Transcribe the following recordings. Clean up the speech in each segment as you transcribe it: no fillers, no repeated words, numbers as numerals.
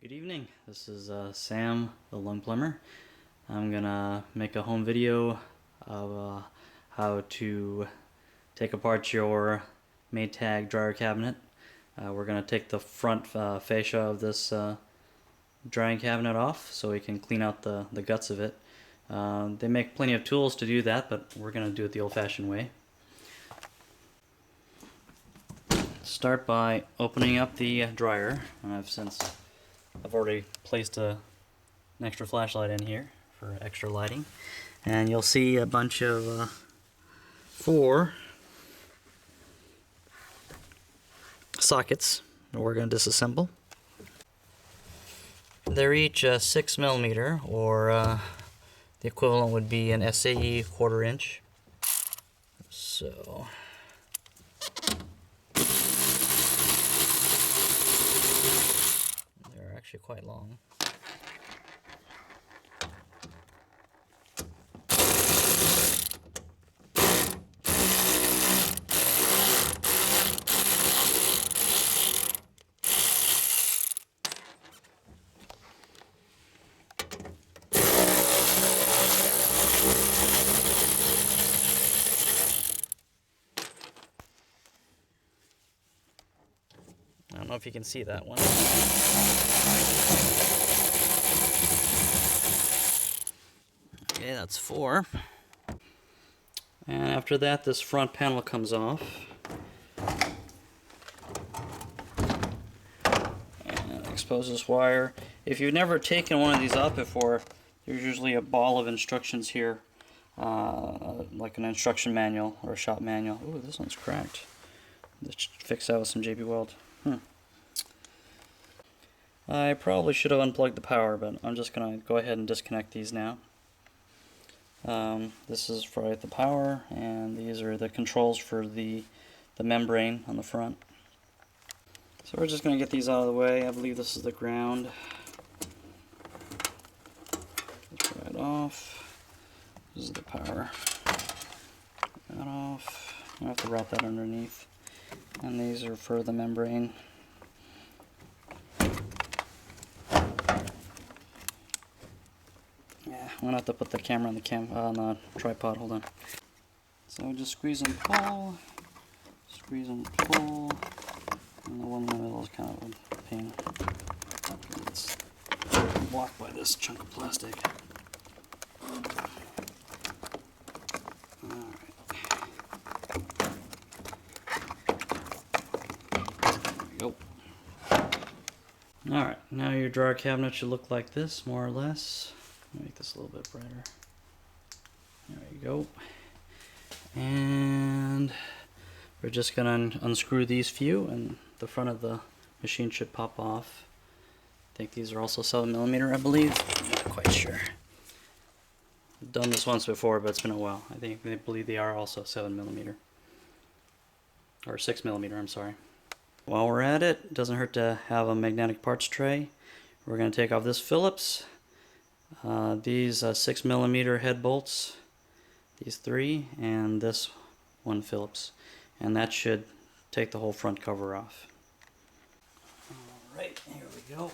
Good evening, this is Sam, the lung plumber. I'm gonna make a home video of how to take apart your Maytag dryer cabinet. We're gonna take the front fascia of this drying cabinet off so we can clean out the guts of it. They make plenty of tools to do that, but we're gonna do it the old-fashioned way. Start by opening up the dryer, and I've already placed an extra flashlight in here for extra lighting, and you'll see a bunch of 4 sockets that we're going to disassemble. They're each 6mm, or the equivalent would be an SAE 1/4 inch. So they're actually quite long. I don't know if you can see that one. Okay, that's 4. And after that, this front panel comes off. And exposes wire. If you've never taken one of these out before, there's usually a ball of instructions here, like an instruction manual or a shop manual. Ooh, this one's cracked. Let's fix that with some JB Weld. I probably should have unplugged the power, but I'm just going to go ahead and disconnect these now. This is for the power, and these are the controls for the membrane on the front. So we're just going to get these out of the way. I believe this is the ground. Take that off. This is the power. Take that off. I have to wrap that underneath. And these are for the membrane. Yeah, I'm gonna have to put the camera on the tripod. Hold on. So just squeeze and pull, and the one in the middle is kind of a pain. It's blocked by this chunk of plastic. Alright, now your dryer cabinet should look like this, more or less. Let me make this a little bit brighter. There you go. And we're just going to unscrew these few, and the front of the machine should pop off. I think these are also 7mm, I believe. I'm not quite sure. I've done this once before, but it's been a while. I believe they are also 7mm. Or 6mm, I'm sorry. While we're at it, it doesn't hurt to have a magnetic parts tray. We're going to take off this Phillips, these 6mm head bolts, these 3, and this one Phillips. And that should take the whole front cover off. Alright, here we go.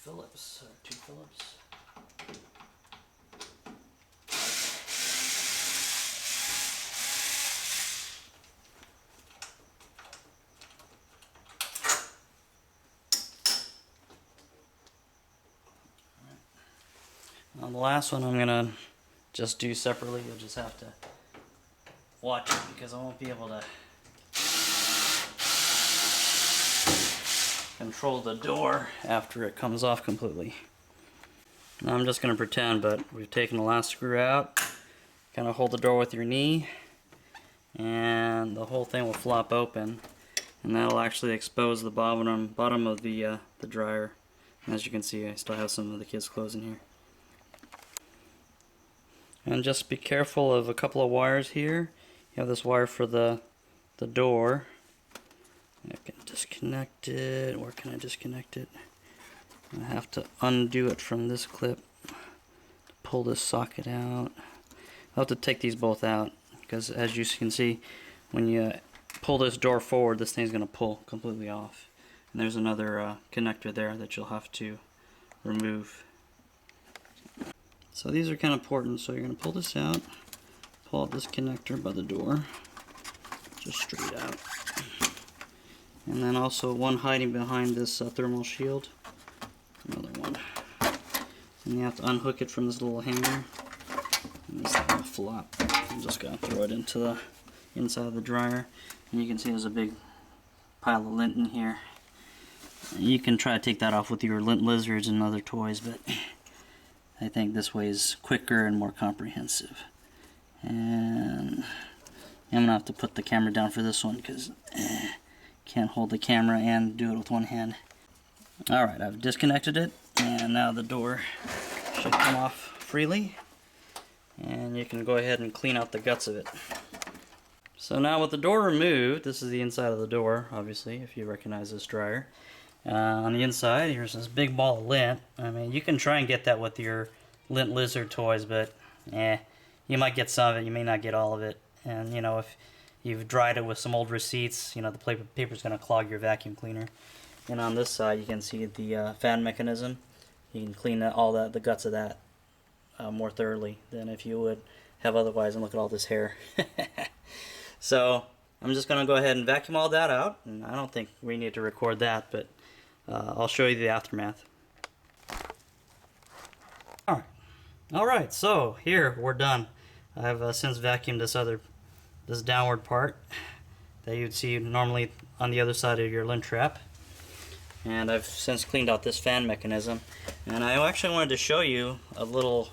Phillips, or 2 Phillips. Now the last one I'm gonna just do separately. You'll just have to watch it because I won't be able to control the door after it comes off completely. Now I'm just going to pretend, but we've taken the last screw out. Kind of hold the door with your knee, and the whole thing will flop open, and that'll actually expose the bottom of the dryer. And as you can see, I still have some of the kids' clothes in here. And just be careful of a couple of wires here. You have this wire for the the door. I can disconnect it. Where can I disconnect it? I have to undo it from this clip to pull this socket out. I'll have to take these both out because, as you can see, when you pull this door forward, this thing's going to pull completely off. And there's another connector there that you'll have to remove. So these are kind of important. So you're going to pull this out, pull out this connector by the door, just straight out. And then also one hiding behind this thermal shield. Another one. And you have to unhook it from this little hanger. And this little flop. I'm just going to throw it into the inside of the dryer. And you can see there's a big pile of lint in here. You can try to take that off with your lint lizards and other toys, but I think this way is quicker and more comprehensive. And I'm going to have to put the camera down for this one because can't hold the camera and do it with one hand. Alright, I've disconnected it, and now the door should come off freely. And you can go ahead and clean out the guts of it. So now with the door removed, this is the inside of the door, obviously, if you recognize this dryer. On the inside, here's this big ball of lint. I mean, you can try and get that with your lint lizard toys, but you might get some of it, you may not get all of it. And you know, if you've dried it with some old receipts, you know, the paper's going to clog your vacuum cleaner. And on this side, you can see the fan mechanism. You can clean the guts of that more thoroughly than if you would have otherwise. And look at all this hair. So I'm just going to go ahead and vacuum all that out. And I don't think we need to record that, but I'll show you the aftermath. Alright, so here we're done. I've since vacuumed this downward part that you'd see normally on the other side of your lint trap. And I've since cleaned out this fan mechanism. And I actually wanted to show you a little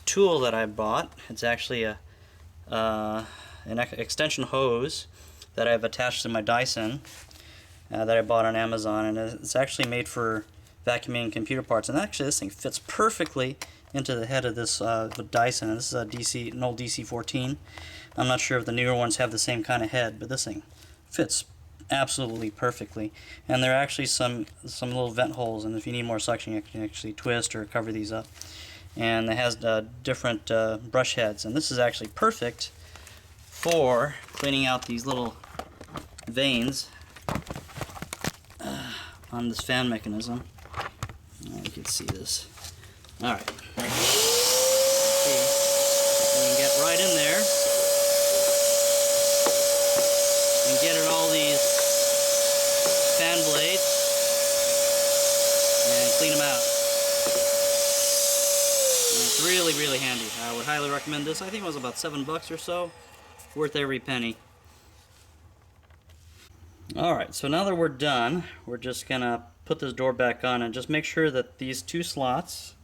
tool that I bought. It's actually an extension hose that I've attached to my Dyson that I bought on Amazon. And it's actually made for vacuuming computer parts. And actually this thing fits perfectly into the head of this Dyson. And this is an old DC-14. I'm not sure if the newer ones have the same kind of head, but this thing fits absolutely perfectly. And there are actually some little vent holes, and if you need more suction, you can actually twist or cover these up. And it has different brush heads, and this is actually perfect for cleaning out these little veins on this fan mechanism. You can see this. Alright. See, you can get right in there and get at all these fan blades and clean them out. And it's really, really handy. I would highly recommend this. I think it was about $7 or so. Worth every penny. Alright, so now that we're done, we're just gonna put this door back on and just make sure that these two slots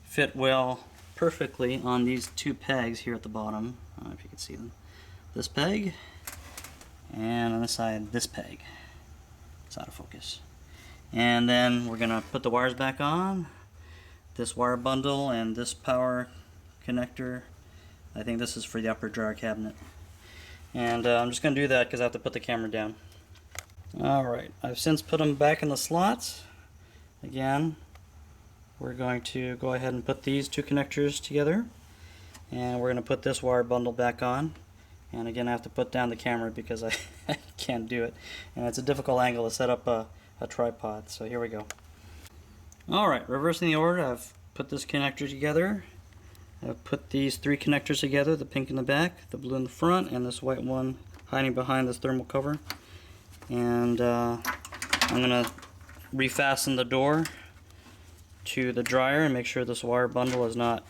fit well perfectly on these two pegs here at the bottom. I don't know if you can see them. This peg, and on this side, this peg. It's out of focus. And then we're gonna put the wires back on, this wire bundle and this power connector. I think this is for the upper dryer cabinet. And I'm just gonna do that because I have to put the camera down. Alright, I've since put them back in the slots. Again, we're going to go ahead and put these two connectors together. And we're gonna put this wire bundle back on. And again, I have to put down the camera because I can't do it. And it's a difficult angle to set up a tripod. So here we go. Alright, reversing the order, I've put this connector together. I've put these three connectors together, the pink in the back, the blue in the front, and this white one hiding behind this thermal cover. And I'm going to refasten the door to the dryer and make sure this wire bundle is not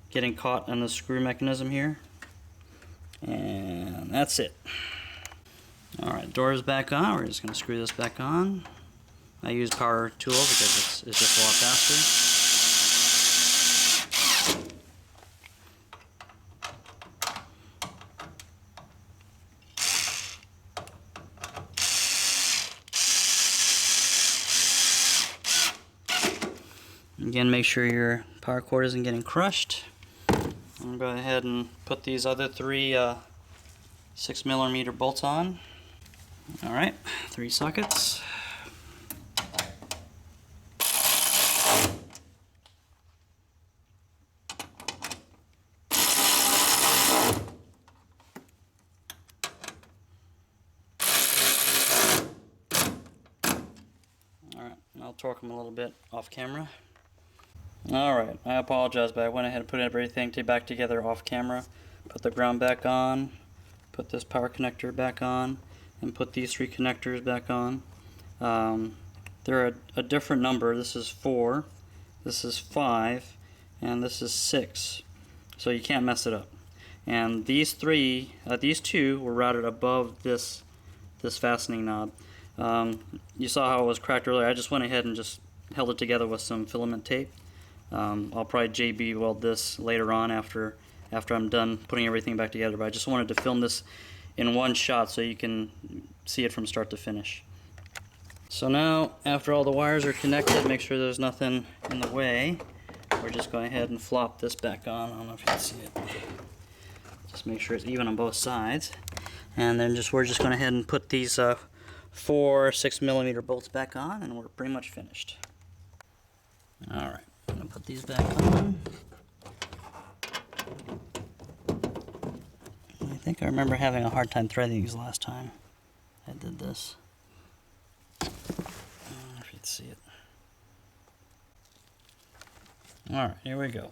getting caught on the screw mechanism here. And that's it. Alright, door is back on. We're just going to screw this back on. I use power tool because it's just a lot faster. Again, make sure your power cord isn't getting crushed. I'm going to go ahead and put these other three 6mm bolts on. Alright, 3 sockets. Alright, I'll torque them a little bit off camera. Alright, I apologize, but I went ahead and put everything back together off camera. Put the ground back on, put this power connector back on, and put these 3 connectors back on. They're a different number. This is 4, this is 5, and this is 6. So you can't mess it up. And these two were routed above this fastening knob. You saw how it was cracked earlier. I just went ahead and just held it together with some filament tape. I'll probably JB weld this later on after I'm done putting everything back together, but I just wanted to film this in one shot so you can see it from start to finish. So now, after all the wires are connected, make sure there's nothing in the way. We're just going ahead and flop this back on. I don't know if you can see it. Just make sure it's even on both sides. And then we're just going ahead and put these 4 6mm bolts back on, and we're pretty much finished. Alright, I'm going to put these back on. I think I remember having a hard time threading these last time I did this. I don't know if you can see it. Alright, here we go.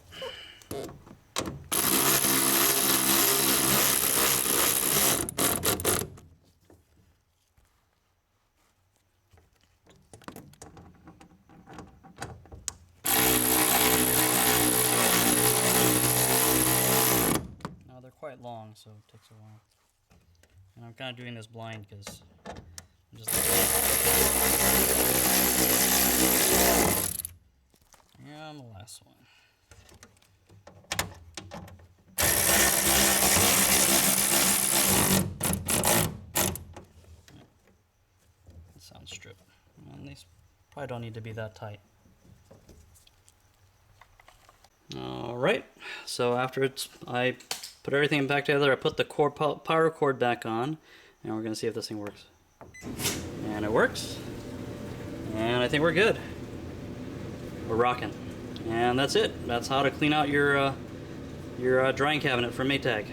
Now they're quite long, so it takes a while. And I'm kind of doing this blind because I'm just and the last one. That sounds stripped. And these probably don't need to be that tight. Alright, so after I put everything back together, I put the power cord back on, and we're going to see if this thing works. And it works. And I think we're good. We're rocking. And that's it. That's how to clean out your drying cabinet from Maytag.